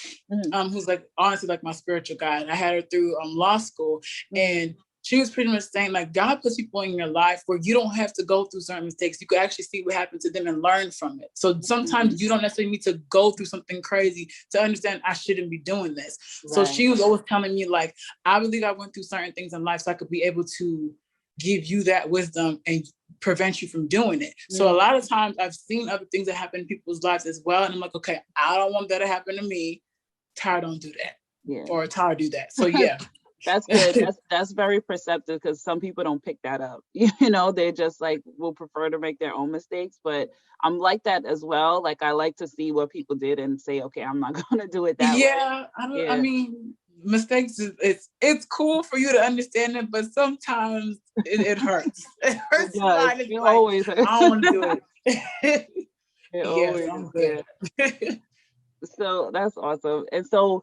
who's like, honestly, like my spiritual guide. I had her through law school, and she was pretty much saying, like, God puts people in your life where you don't have to go through certain mistakes. You could actually see what happened to them and learn from it. So sometimes you don't necessarily need to go through something crazy to understand I shouldn't be doing this. Right. So she was always telling me, like, I believe I went through certain things in life so I could be able to give you that wisdom and prevent you from doing it. So a lot of times I've seen other things that happen in people's lives as well. And I'm like, okay, I don't want that to happen to me. Tara, don't do that. Yeah. Or Tara, do that. So yeah. That's good. That's very perceptive, because some people don't pick that up. You know, they just like will prefer to make their own mistakes. But I'm like that as well. Like, I like to see what people did and say, okay, I'm not gonna do it that way. I mean, mistakes it's cool for you to understand it, but sometimes it hurts. It hurts. It always hurts. I don't want to do it. Always, I'm good. So that's awesome. And so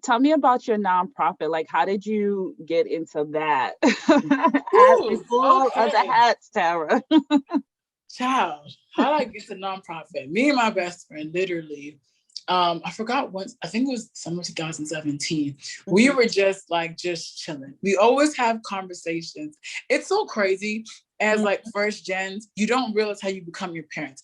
tell me about your nonprofit. Like, how did you get into that? Asking for all other hats, Tara. Child, how did I get to nonprofit? Me and my best friend, literally, I forgot once, I think it was summer 2017. Mm-hmm. We were just chilling. We always have conversations. It's so crazy. As like first gens, you don't realize how you become your parents.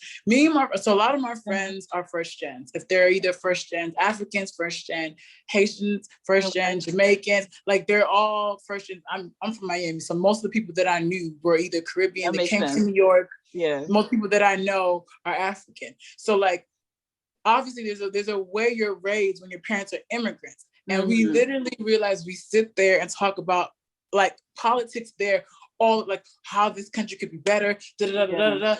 So a lot of my friends are first gens. If they're either first gens, Africans first gen, Haitians first gen, Jamaicans, like they're all first gen. I'm from Miami, so most of the people that I knew were either Caribbean. They came to New York. Yeah. Most people that I know are African. So like, obviously there's a way you're raised when your parents are immigrants. And we literally realize we sit there and talk about like politics there, all like how this country could be better, and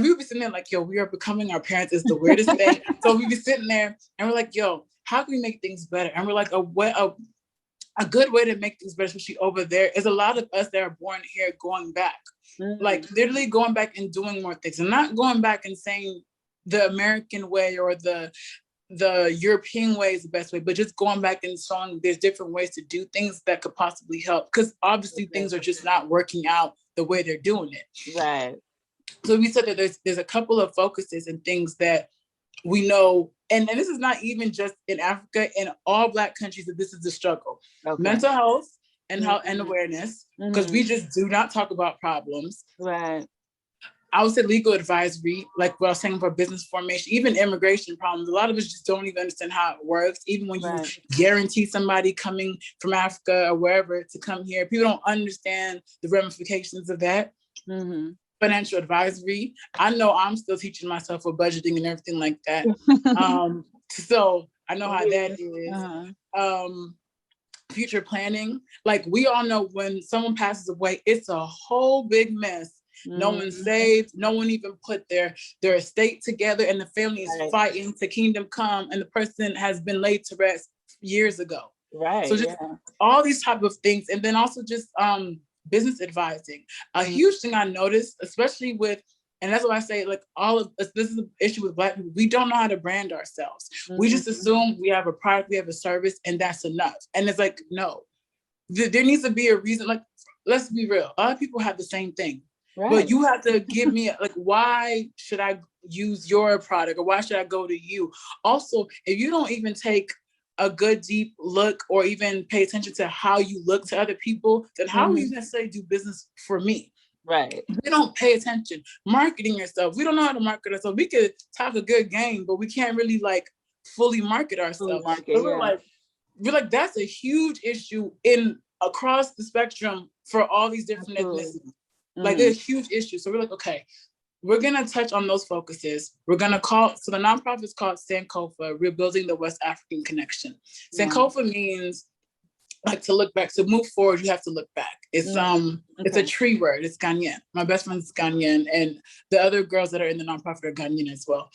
we would be sitting there like, yo, we are becoming our parents is the weirdest thing. So we'd be sitting there and we're like, yo, how can we make things better? And we're like, a good way to make things better, especially over there, is a lot of us that are born here going back, like literally going back and doing more things, and not going back and saying the American way or the European way is the best way, but just going back and showing there's different ways to do things that could possibly help, because obviously things are just not working out the way they're doing it. Right. So we said that there's a couple of focuses and things that we know, and this is not even just in Africa, in all Black countries, that this is the struggle. Mental health and health and awareness, because we just do not talk about problems. Right. I would say legal advisory, like what I was saying, for business formation, even immigration problems. A lot of us just don't even understand how it works. Even when you guarantee somebody coming from Africa or wherever to come here, people don't understand the ramifications of that. Financial advisory. I know I'm still teaching myself with budgeting and everything like that. So I know how that is. Future planning. Like, we all know when someone passes away, it's a whole big mess. No one saved, no one even put their estate together, and the family is fighting to kingdom come, and the person has been laid to rest years ago. Right. So just all these type of things. And then also just business advising. A huge thing I noticed, especially with, and that's why I say, like, all of us, this is an issue with Black people. We don't know how to brand ourselves. We just assume we have a product, we have a service, and that's enough. And it's like, no, there needs to be a reason. Like, let's be real. A lot of people have the same thing. But you have to give me, like, why should I use your product, or why should I go to you? Also, if you don't even take a good deep look or even pay attention to how you look to other people, then how are you going to say do business for me? Right. We don't pay attention. Marketing yourself. We don't know how to market ourselves. We could talk a good game, but we can't really like fully market ourselves. We're like, that's a huge issue across the spectrum for all these different ethnicities. Like, there's huge issues. So we're like, okay, we're going to touch on those focuses. We're going to so the nonprofit is called Sankofa, Rebuilding the West African Connection. Sankofa means like to look back. To move forward, you have to look back. It's it's a tree word. It's Ghanaian. My best friend's Ghanaian, and the other girls that are in the nonprofit are Ghanaian as well.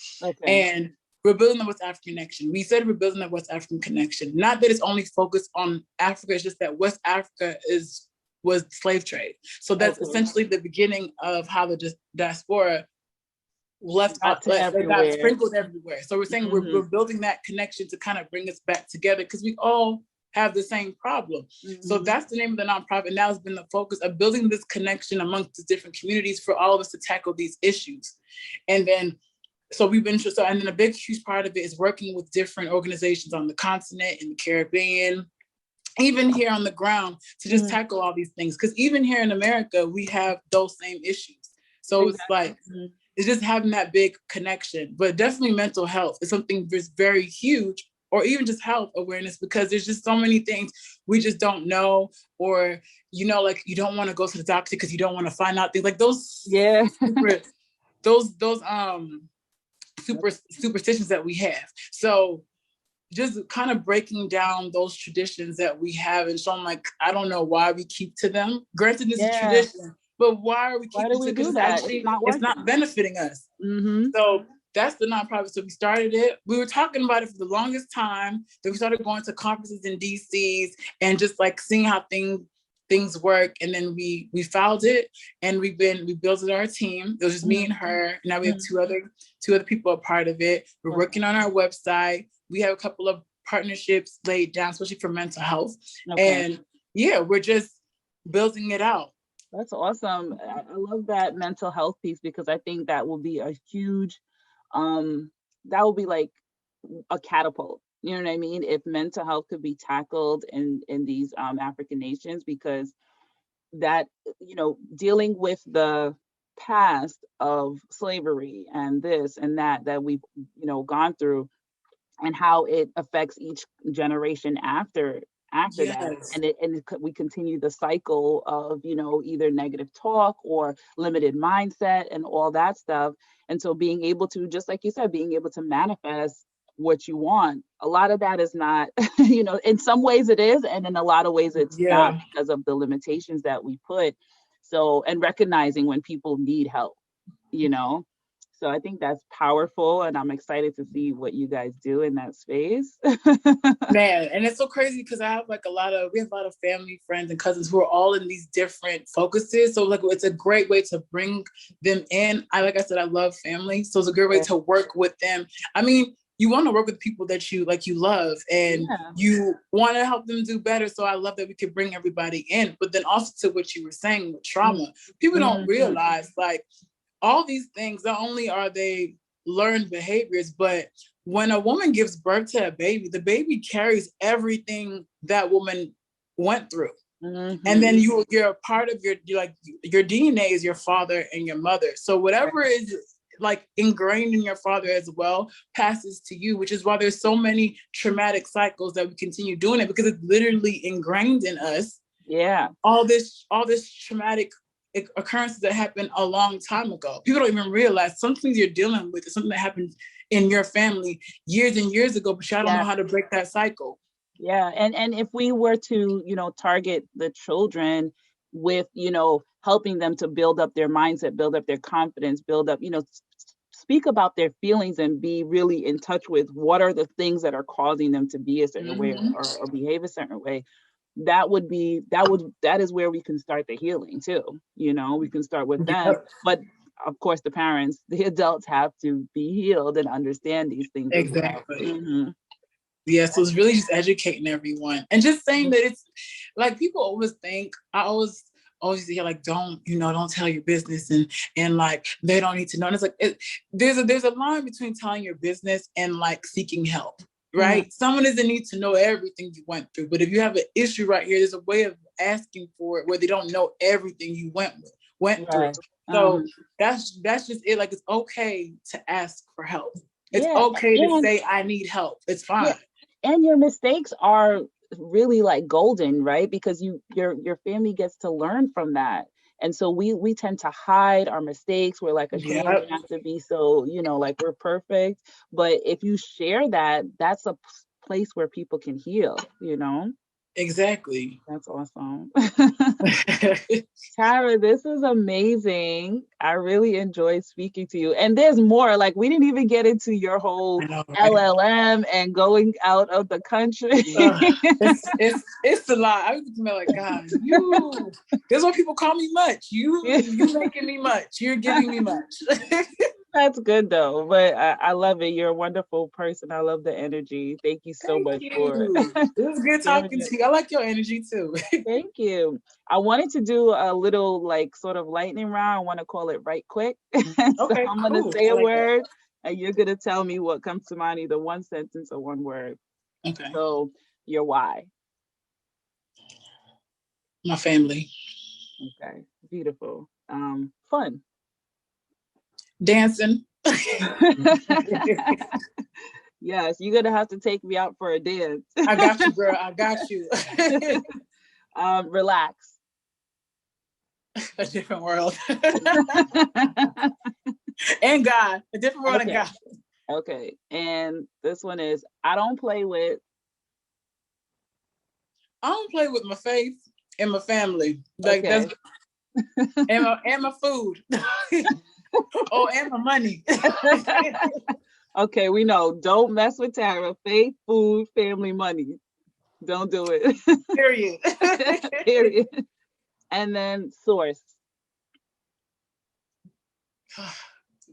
And we're building the West African connection. We said we're building the West African connection. Not that it's only focused on Africa, it's just that West Africa was slave trade. So that's essentially the beginning of how the diaspora got sprinkled everywhere. So we're saying we're building that connection to kind of bring us back together, because we all have the same problem. So that's the name of the nonprofit. Now it's been the focus of building this connection amongst the different communities for all of us to tackle these issues. And then, and then a big, huge part of it is working with different organizations on the continent, in the Caribbean, even here on the ground, to just tackle all these things. Because even here in America, we have those same issues. So it's like, it's just having that big connection. But definitely mental health is something that's very huge, or even just health awareness, because there's just so many things we just don't know, or, like, you don't want to go to the doctor because you don't want to find out things like those. Yeah. those superstitions that we have. So just kind of breaking down those traditions that we have. And so I'm like, I don't know why we keep to them. Granted, this is a tradition, but why are we keeping to it? Because it's not benefiting us. So that's the nonprofit. So we started it. We were talking about it for the longest time. Then we started going to conferences in DCs and just like seeing how things work. And then we filed it, and we built it our team. It was just me and her. Now we have two other people a part of it. We're working on our website. We have a couple of partnerships laid down, especially for mental health. And yeah, we're just building it out. That's awesome. I love that mental health piece, because I think that will be a huge, that will be like a catapult. You know what I mean? If mental health could be tackled in these African nations, because that, you know, dealing with the past of slavery and this and that we've, you know, gone through, and how it affects each generation after that, and we continue the cycle of, you know, either negative talk or limited mindset and all that stuff. And so being able to, just like you said, being able to manifest what you want, a lot of that is not, you know, in some ways it is, and in a lot of ways it's not, because of the limitations that we put. So, and recognizing when people need help, you know. So I think that's powerful, and I'm excited to see what you guys do in that space. Man, and it's so crazy because we have a lot of family, friends, and cousins who are all in these different focuses. So like, it's a great way to bring them in. Like I said, I love family, so it's a great way to work with them. I mean, you want to work with people that you love, and you want to help them do better. So I love that we could bring everybody in. But then also to what you were saying with trauma, people don't realize, like, all these things, not only are they learned behaviors, but when a woman gives birth to a baby, the baby carries everything that woman went through. And then you're a part of your DNA is your father and your mother. So whatever is like ingrained in your father as well passes to you, which is why there's so many traumatic cycles that we continue doing it, because it's literally ingrained in us. Yeah. All this traumatic occurrences that happened a long time ago. People don't even realize some things you're dealing with is something that happened in your family years and years ago, but y'all don't know how to break that cycle. Yeah, and if we were to, you know, target the children with, you know, helping them to build up their mindset, build up their confidence, build up, you know, speak about their feelings and be really in touch with what are the things that are causing them to be a certain way or behave a certain way. That is where we can start the healing too. You know, we can start with them, but of course the parents, the adults, have to be healed and understand these things. Exactly. Yeah, so it's really just educating everyone and just saying that it's like, people always think, I always hear like, don't tell your business and like they don't need to know. And it's like, there's a line between telling your business and like seeking help. Right? Someone doesn't need to know everything you went through, but if you have an issue right here, there's a way of asking for it where they don't know everything you went through. So that's just it. Like, it's okay to ask for help. It's okay to say I need help. It's fine. Yeah. And your mistakes are really like golden, right? Because your family gets to learn from that. And so we tend to hide our mistakes. We're like ashamed not to be so, you know, like we're perfect. But if you share that, that's a place where people can heal, you know? Exactly. That's awesome. Tara, this is amazing. I really enjoyed speaking to you. And there's more. Like, we didn't even get into your whole LLM and going out of the country. It's a lot. I was like, God, that's why people call me much. You making me much. You're giving me much. That's good though, but I love it. You're a wonderful person. I love the energy. Thank you so much for it. It was good talking to you. I like your energy too. Thank you. I wanted to do a little like sort of lightning round. I want to call it right quick. So I'm going to say a word and you're going to tell me what comes to mind, either one sentence or one word. Okay. So your why. My family. Okay. Beautiful. Fun. Dancing. Yes, you're gonna have to take me out for a dance. I got you, girl. I got you. Relax. A different world. And God. A different world and God. Okay. And the This one is, I don't play with my faith and my family. Like, okay. That's and my food. Oh, and my money. Okay, we know. Don't mess with Tara. Faith, food, family, money. Don't do it. Period. Period. And then source.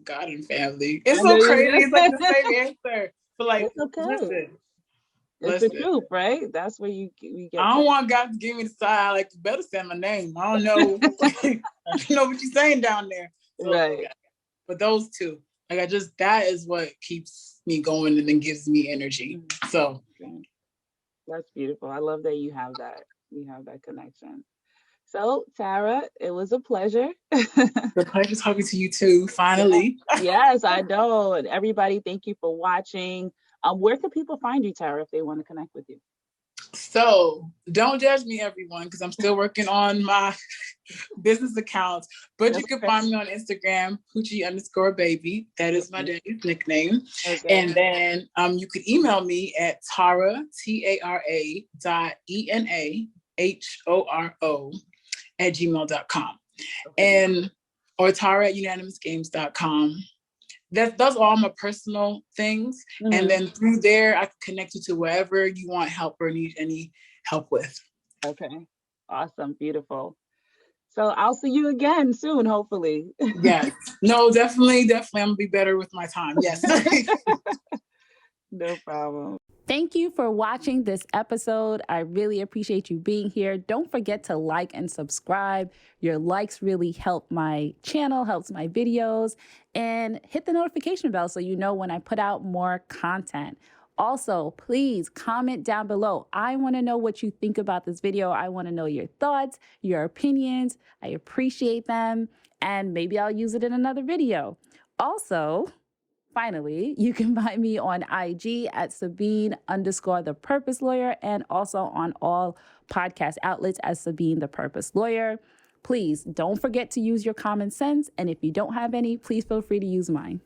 God and family. It's so crazy. It's like the same answer. But like, it's okay. Listen. It's the truth, right? That's where you get. I don't want God to give me the side. Like, you better say my name. I don't know. I don't know what you're saying down there. So, right. But those two, like, that is what keeps me going and then gives me energy. So that's beautiful. I love that you have that. You have that connection. So, Tara, it was a pleasure. The pleasure talking to you too, finally. Yes, I know. And everybody, thank you for watching. Where can people find you, Tara, if they want to connect with you? So don't judge me, everyone, because I'm still working on my business accounts. But you can find me on Instagram, Poochie_baby. That is my daddy's nickname. Okay. And then you can email me at Tara, TARA.ENAHORO @gmail.com. Okay. And or Tara@unanimousgames.com. That's all my personal things. Mm-hmm. And then through there, I can connect you to wherever you want help or need any help with. Okay. Awesome. Beautiful. So I'll see you again soon, hopefully. Yes. No, definitely. I'm going to be better with my time. Yes. No problem. Thank you for watching this episode. I really appreciate you being here. Don't forget to like and subscribe. Your likes really help my channel, helps my videos, and hit the notification bell so you know when I put out more content. Also, please comment down below. I want to know what you think about this video. I want to know your thoughts, your opinions. I appreciate them, and maybe I'll use it in another video. Also, finally, you can find me on IG at Sabine_the Purpose Lawyer, and also on all podcast outlets as Sabine the Purpose Lawyer. Please don't forget to use your common sense. And if you don't have any, please feel free to use mine.